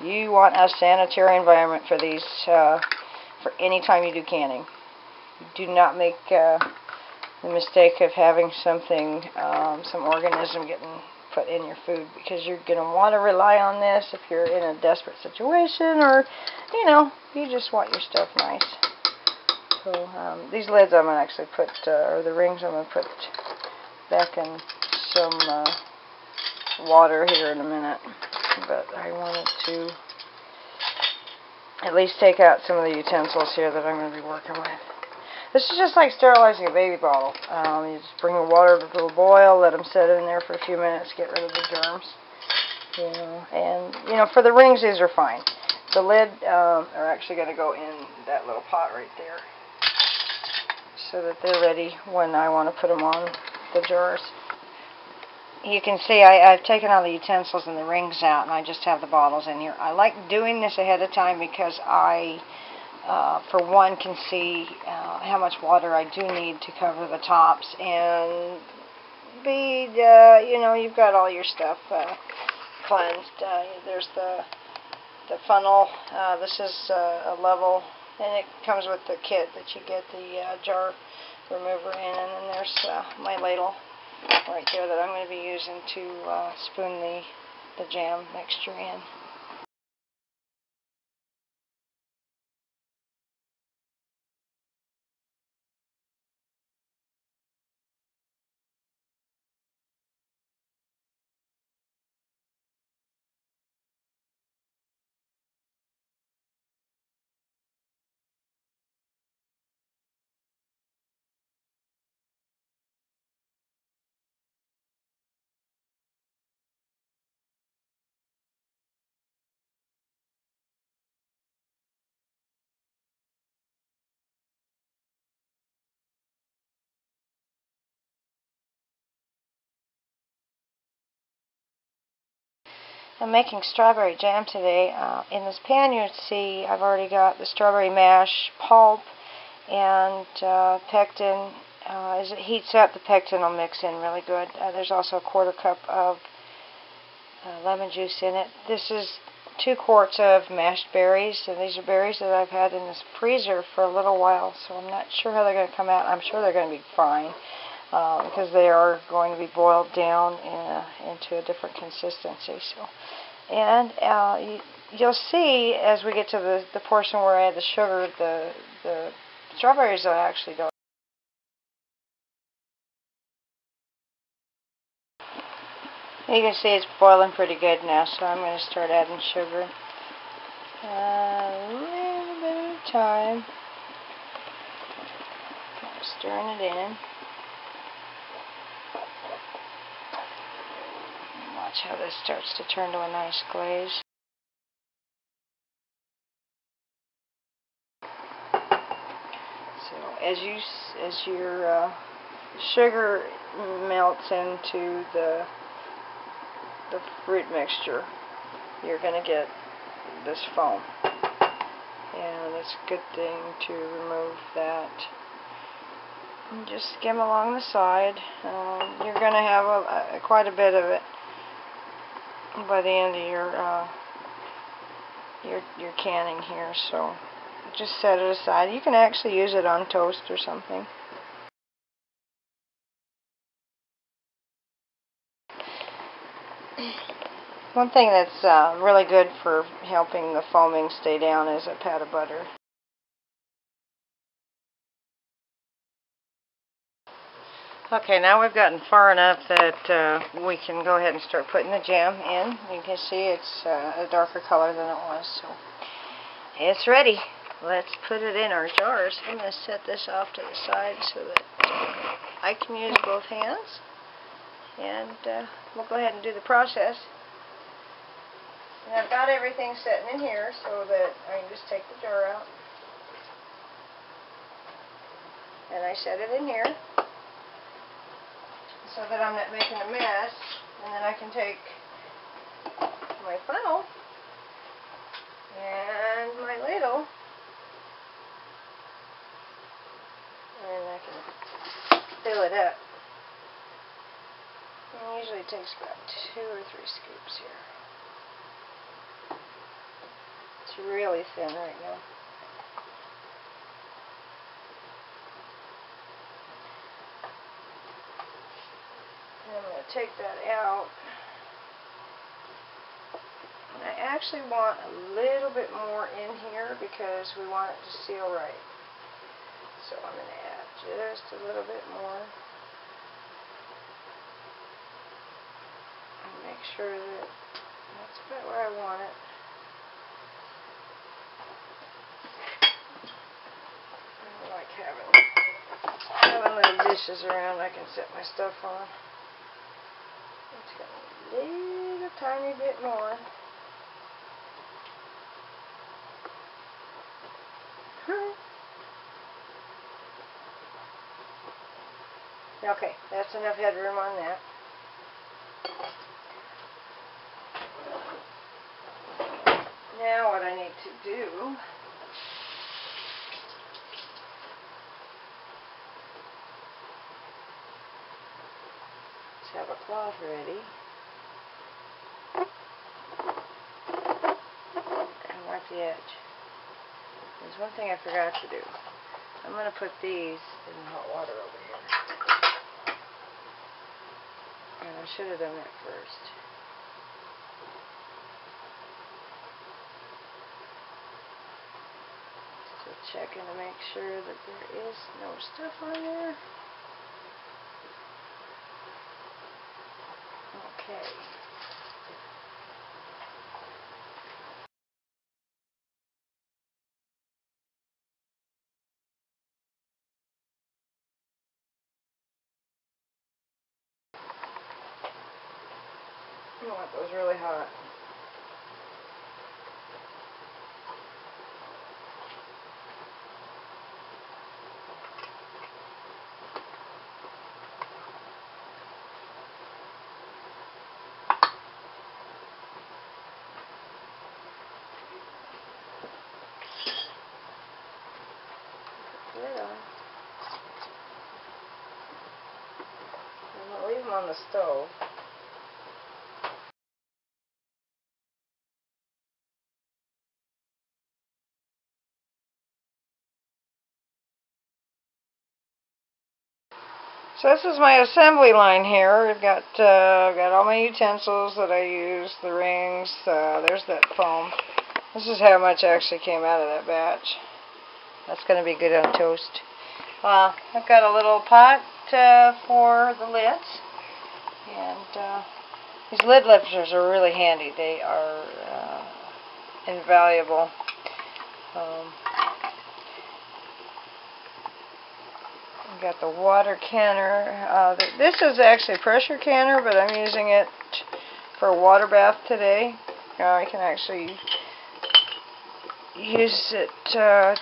You want a sanitary environment for these, for any time you do canning. Do not make the mistake of having something, some organism getting put in your food, because you're going to want to rely on this if you're in a desperate situation, or, you know, you just want your stuff nice. So these lids I'm going to actually put, or the rings I'm going to put back in some water here in a minute. But I wanted to at least take out some of the utensils here that I'm going to be working with. This is just like sterilizing a baby bottle. You just bring the water to a boil, let them sit in there for a few minutes, get rid of the germs. You know, and, you know, for the rings, these are fine. The lid are actually going to go in that little pot right there, so that they're ready when I want to put them on the jars. You can see I've taken all the utensils and the rings out, and I just have the bottles in here. I like doing this ahead of time because I, for one, can see how much water I do need to cover the tops, and B, you know, you've got all your stuff cleansed. There's the funnel. This is a level, and it comes with the kit that you get the jar remover in, and then there's my ladle right there that I'm going to be using to spoon the jam mixture in. I'm making strawberry jam today. In this pan you see I've already got the strawberry mash, pulp, and pectin. As it heats up, the pectin will mix in really good. There's also a 1/4 cup of lemon juice in it. This is 2 quarts of mashed berries, and these are berries that I've had in this freezer for a little while, so I'm not sure how they're going to come out. I'm sure they're going to be fine, because they are going to be boiled down into a different consistency. So, and you'll see as we get to the portion where I add the sugar, the strawberries are actually don't. You can see it's boiling pretty good now, so I'm going to start adding sugar. A little bit at a time. Stirring it in. Watch how this starts to turn to a nice glaze. So as your sugar melts into the fruit mixture, you're going to get this foam, and it's a good thing to remove that. And just skim along the side. You're going to have quite a bit of it by the end of your canning here, so just set it aside. You can actually use it on toast or something. One thing that's really good for helping the foaming stay down is a pat of butter. Okay, now we've gotten far enough that we can go ahead and start putting the jam in. You can see it's a darker color than it was, so it's ready. Let's put it in our jars. I'm going to set this off to the side so that I can use both hands, and we'll go ahead and do the process. And I've got everything sitting in here so that I can just take the jar out. And I set it in here so that I'm not making a mess. And then I can take my funnel and my ladle, and I can fill it up. And it usually takes about 2 or 3 scoops here. It's really thin right now. And I'm going to take that out. And I actually want a little bit more in here because we want it to seal right. So I'm going to add just a little bit more. And make sure that that's about where I want it. I don't like having little dishes around I can set my stuff on. Let's get a little tiny bit more. Okay, that's enough headroom on that. Now what I need to do is have a cloth ready and wipe the edge. There's one thing I forgot to do. I'm going to put these in the hot water over here. And I should have done that first. Still checking to make sure that there is no stuff on there. Okay. I want those really hot. Put it on. I'm going to leave them on the stove. So this is my assembly line here. I've got all my utensils that I use, the rings, there's that foam. This is how much actually came out of that batch. That's going to be good on toast. I've got a little pot for the lids. And these lid lifters are really handy. They are invaluable. I've got the water canner. This is actually a pressure canner, but I'm using it for a water bath today. I can actually use it to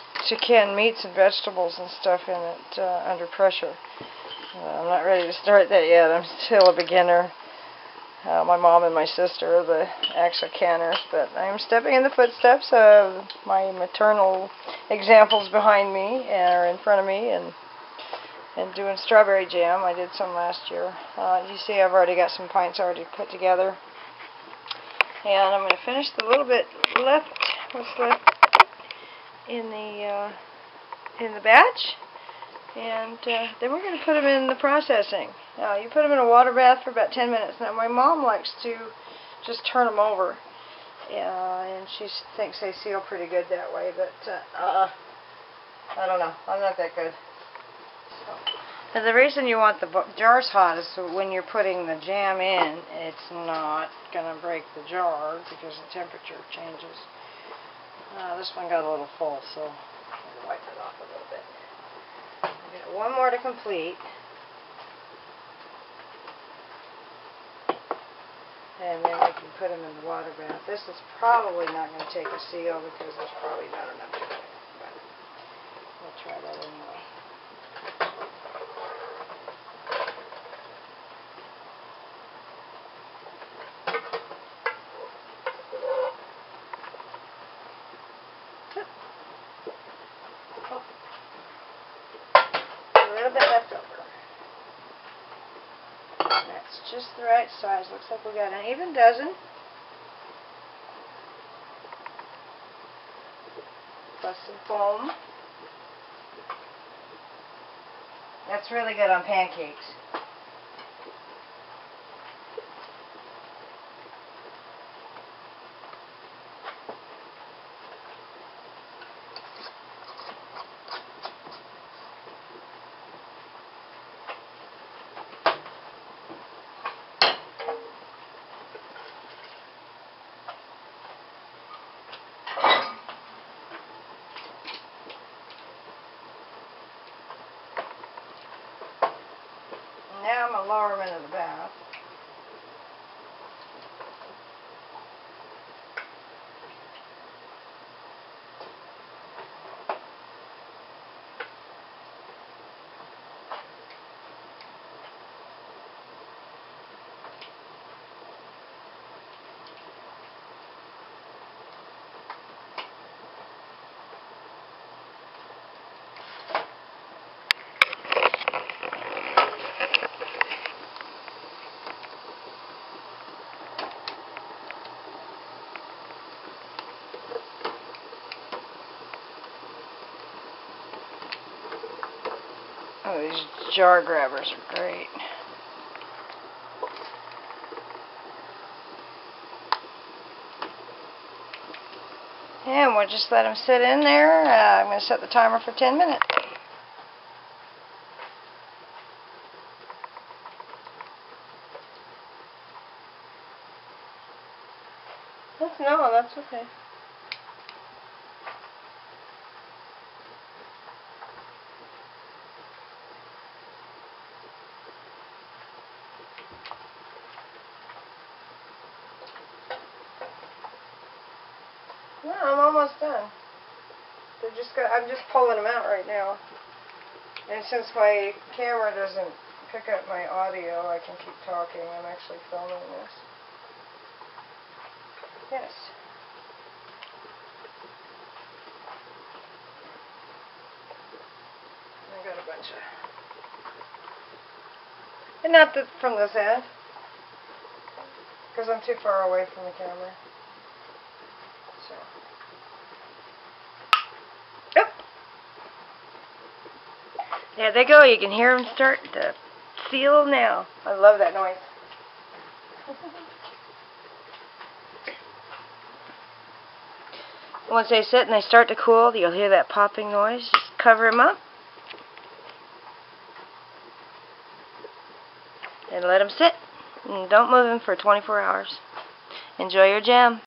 can meats and vegetables and stuff in it under pressure. I'm not ready to start that yet. I'm still a beginner. My mom and my sister are the actual canners, but I'm stepping in the footsteps of my maternal examples behind me or in front of me, and doing strawberry jam. I did some last year. You see I've already got some pints already put together. And I'm going to finish the little bit left, what's left in the batch. And then we're going to put them in the processing. Now, you put them in a water bath for about 10 minutes. Now, my mom likes to just turn them over. And she thinks they seal pretty good that way. But, I don't know. I'm not that good. And the reason you want the jars hot is so when you're putting the jam in, it's not going to break the jar because the temperature changes. This one got a little full, so I'll wipe it off a little bit. I've got one more to complete. And then we can put them in the water bath. This is probably not going to take a seal because there's probably not enough to it. But we'll try that anyway. A little bit left over. That's just the right size. Looks like we got an even dozen. plus some foam. That's really good on pancakes. Now I'm going to lower them into the bath. Oh, these jar grabbers are great. And we'll just let them sit in there. I'm going to set the timer for 10 minutes. No, that's okay. No, I'm almost done. I'm just pulling them out right now. And since my camera doesn't pick up my audio, I can keep talking. I'm actually filming this. Yes. I got a bunch of... And not from this end, because I'm too far away from the camera. So. Oop. There they go. You can hear them start to seal now. I love that noise. Once they sit and they start to cool, you'll hear that popping noise. Just cover them up and let them sit. And don't move them for 24 hours. Enjoy your jam.